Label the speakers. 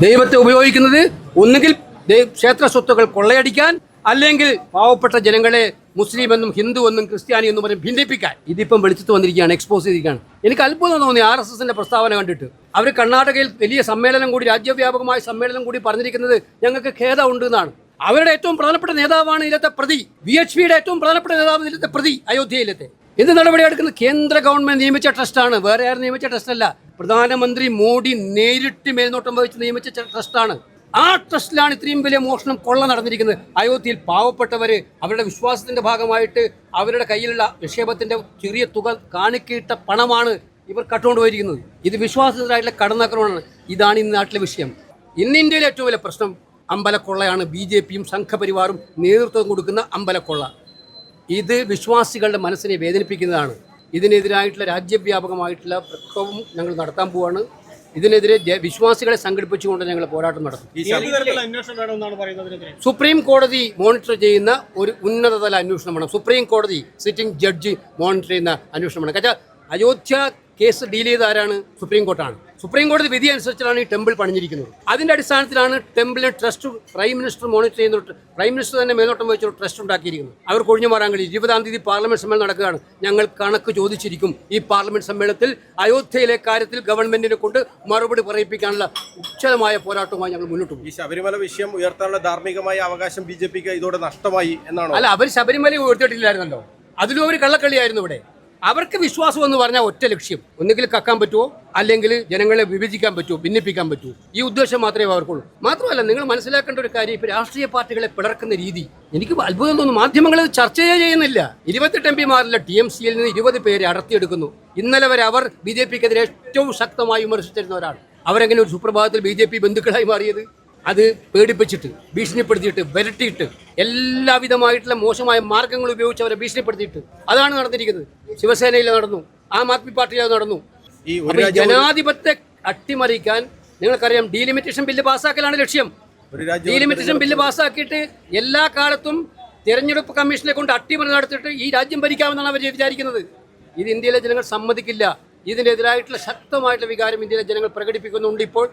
Speaker 1: ദൈവത്തെ ഉപയോഗിക്കുന്നത് ഒന്നുകിൽ ക്ഷേത്ര സ്വത്തുക്കൾ കൊള്ളയടിക്കാൻ, അല്ലെങ്കിൽ പാവപ്പെട്ട ജനങ്ങളെ മുസ്ലിം എന്നും ഹിന്ദു എന്നും ക്രിസ്ത്യാനി എന്നും പറഞ്ഞ് ഭിന്നിപ്പിക്കാൻ. ഇതിപ്പം വെളിച്ചത്ത് വന്നിരിക്കുകയാണ്, എക്സ്പോസ് ചെയ്തിരിക്കുകയാണ്. എനിക്ക് അത്ഭുതം തോന്നി RSSന്റെ പ്രസ്താവന കണ്ടിട്ട്. അവർ കർണാടകയിൽ വലിയ സമ്മേളനം കൂടി, രാജ്യവ്യാപകമായ സമ്മേളനം കൂടി പറഞ്ഞിരിക്കുന്നത് ഞങ്ങൾക്ക് ഖേദമുണ്ട് എന്നാണ്. അവരുടെ ഏറ്റവും പ്രധാനപ്പെട്ട നേതാവാണ് ഇതിലത്തെ പ്രതി. VHPയുടെ ഏറ്റവും പ്രധാനപ്പെട്ട നേതാവ് ഇതിലത്തെ പ്രതി, അയോധ്യയിലത്തെ. എന്ത് നടപടിയെടുക്കുന്നത്? കേന്ദ്ര ഗവൺമെന്റ് നിയമിച്ച ട്രസ്റ്റാണ്, വേറെ ആരും നിയമിച്ച ട്രസ്റ്റല്ല. പ്രധാനമന്ത്രി മോഡി നേരിട്ട് മേൽനോട്ടം വഹിച്ച് നിയമിച്ച ട്രസ്റ്റാണ്. ആ ട്രസ്റ്റിലാണ് ഇത്രയും വലിയ മോഷണം, കൊള്ള നടന്നിരിക്കുന്നത്. അയോധ്യയിൽ പാവപ്പെട്ടവർ അവരുടെ വിശ്വാസത്തിന്റെ ഭാഗമായിട്ട് അവരുടെ കയ്യിലുള്ള നിക്ഷേപത്തിന്റെ ചെറിയ തുക കാണിക്കിട്ട പണമാണ് ഇവർ കട്ടുകൊണ്ടുപോയിരിക്കുന്നത്. ഇത് വിശ്വാസത്തിനായിട്ടുള്ള കടന്നാക്രമണമാണ്. ഇതാണ് ഇന്ന് നാട്ടിലെ വിഷയം. ഇന്ന് ഇന്ത്യയിലെ ഏറ്റവും വലിയ പ്രശ്നം അമ്പലക്കൊള്ളയാണ്. BJPയും സംഘപരിവാറും നേതൃത്വം കൊടുക്കുന്ന അമ്പലക്കൊള്ള. ഇത് വിശ്വാസികളുടെ മനസ്സിനെ വേദനിപ്പിക്കുന്നതാണ്. ഇതിനെതിരായിട്ടുള്ള രാജ്യവ്യാപകമായിട്ടുള്ള പ്രക്ഷോഭം ഞങ്ങൾ നടത്താൻ പോവാണ്. ഇതിനെതിരെ വിശ്വാസികളെ സംഘടിപ്പിച്ചുകൊണ്ട് ഞങ്ങൾ പോരാട്ടം നടത്തും. സുപ്രീം കോടതി മോണിറ്റർ ചെയ്യുന്ന ഒരു ഉന്നതതല അന്വേഷണം വേണം. സുപ്രീം കോടതി സിറ്റിംഗ് ജഡ്ജി മോണിറ്റർ ചെയ്യുന്ന അന്വേഷണം വേണം. കാരണം അയോധ്യ കേസ് ഡീൽ ചെയ്ത ആരാണ്? സുപ്രീം കോർട്ടാണ്. സുപ്രീം കോടതി വിധി അനുസരിച്ചാണ് ഈ ടെമ്പിൾ പണിഞ്ഞിരിക്കുന്നത്. അതിൻ്റെ അടിസ്ഥാനത്തിലാണ് ടെമ്പിളിനെ ട്രസ്റ്റ് പ്രൈം മിനിസ്റ്റർ മോണിറ്റർ ചെയ്യുന്ന, പ്രൈം മിനിസ്റ്റർ തന്നെ മേൽനോട്ടം വെച്ചൊരു ട്രസ്റ്റ് ഉണ്ടാക്കിയിരിക്കുന്നത്. അവർ കൊഴിഞ്ഞു മാറാൻ കഴിയും. 20-ാം തീയതി പാർലമെന്റ് സമ്മേളനം നടക്കുകയാണ്. ഞങ്ങൾ കണക്ക് ചോദിച്ചിരിക്കും. ഈ പാർലമെന്റ് സമ്മേളനത്തിൽ അയോധ്യയിലെ കാര്യത്തിൽ ഗവൺമെന്റിനെ കൊണ്ട് മറുപടി പറയിപ്പിക്കാനുള്ള ഉച്ചതമായ പോരാട്ടവുമായി ഞങ്ങൾ മുന്നോട്ട് പോകും.
Speaker 2: ഈ ശബരിമല വിഷയം ഉയർത്താനുള്ള ധാർമ്മികമായ അവകാശം BJPക്ക് ഇതോടെ നഷ്ടമായി എന്നാണ്.
Speaker 1: അല്ല, അവർ ശബരിമല ഉയർത്തിയിട്ടില്ലായിരുന്നല്ലോ. അതിലും ഒരു കള്ളക്കളിയായിരുന്നു ഇവിടെ. അവർക്ക് വിശ്വാസം എന്ന് പറഞ്ഞാൽ ഒറ്റ ലക്ഷ്യം, ഒന്നുകിൽ കക്കാൻ പറ്റുമോ, അല്ലെങ്കിൽ ജനങ്ങളെ വിഭജിക്കാൻ പറ്റുമോ, ഭിന്നിപ്പിക്കാൻ പറ്റുമോ. ഈ ഉദ്ദേശം മാത്രമേ അവർക്കുള്ളൂ. മാത്രമല്ല, നിങ്ങൾ മനസ്സിലാക്കേണ്ട ഒരു കാര്യം, ഇപ്പോൾ രാഷ്ട്രീയ പാർട്ടികളെ പിളർക്കുന്ന രീതി എനിക്ക് അത്ഭുതം തോന്നുന്നു. മാധ്യമങ്ങൾ ചർച്ചയേ ചെയ്യുന്നില്ല. 28 MPമാരിലെ TMCയിൽ നിന്ന് 20 പേരെ അടർത്തിയെടുക്കുന്നു. ഇന്നലെ വരെ അവർ BJPക്കെതിരെ ഏറ്റവും ശക്തമായി വിമർശിച്ചിരുന്നവരാണ്. അവരെങ്ങനെ ഒരു സുപ്രഭാതത്തിൽ BJP ബന്ധുക്കളായി മാറിയത്? അത് പേടിപ്പിച്ചിട്ട്, ഭീഷണിപ്പെടുത്തിയിട്ട്, വരട്ടിയിട്ട്, എല്ലാവിധമായിട്ടുള്ള മോശമായ മാർഗങ്ങൾ ഉപയോഗിച്ച് അവരെ ഭീഷണിപ്പെടുത്തിയിട്ട് അതാണ് നടന്നിരിക്കുന്നത്. ശിവസേനയിൽ നടന്നു, ആം ആദ്മി പാർട്ടിയിൽ നടന്നു. ജനാധിപത്യത്തെ അട്ടിമറിക്കാൻ നിങ്ങൾക്കറിയാം, ഡീലിമിറ്റേഷൻ ബില്ല് പാസ്സാക്കലാണ് ലക്ഷ്യം. ഡീലിമിറ്റേഷൻ ബില്ല് പാസ്സാക്കിയിട്ട് എല്ലാ കാലത്തും തെരഞ്ഞെടുപ്പ് കമ്മീഷനെ കൊണ്ട് അട്ടിമറി നടത്തിയിട്ട് ഈ രാജ്യം ഭരിക്കാമെന്നാണ് അവർ വിചാരിക്കുന്നത്. ഇത് ഇന്ത്യയിലെ ജനങ്ങൾ സമ്മതിക്കില്ല. ഇതിനെതിരായിട്ടുള്ള ശക്തമായിട്ടുള്ള വികാരം ഇന്ത്യയിലെ ജനങ്ങൾ പ്രകടിപ്പിക്കുന്നുണ്ട് ഇപ്പോൾ.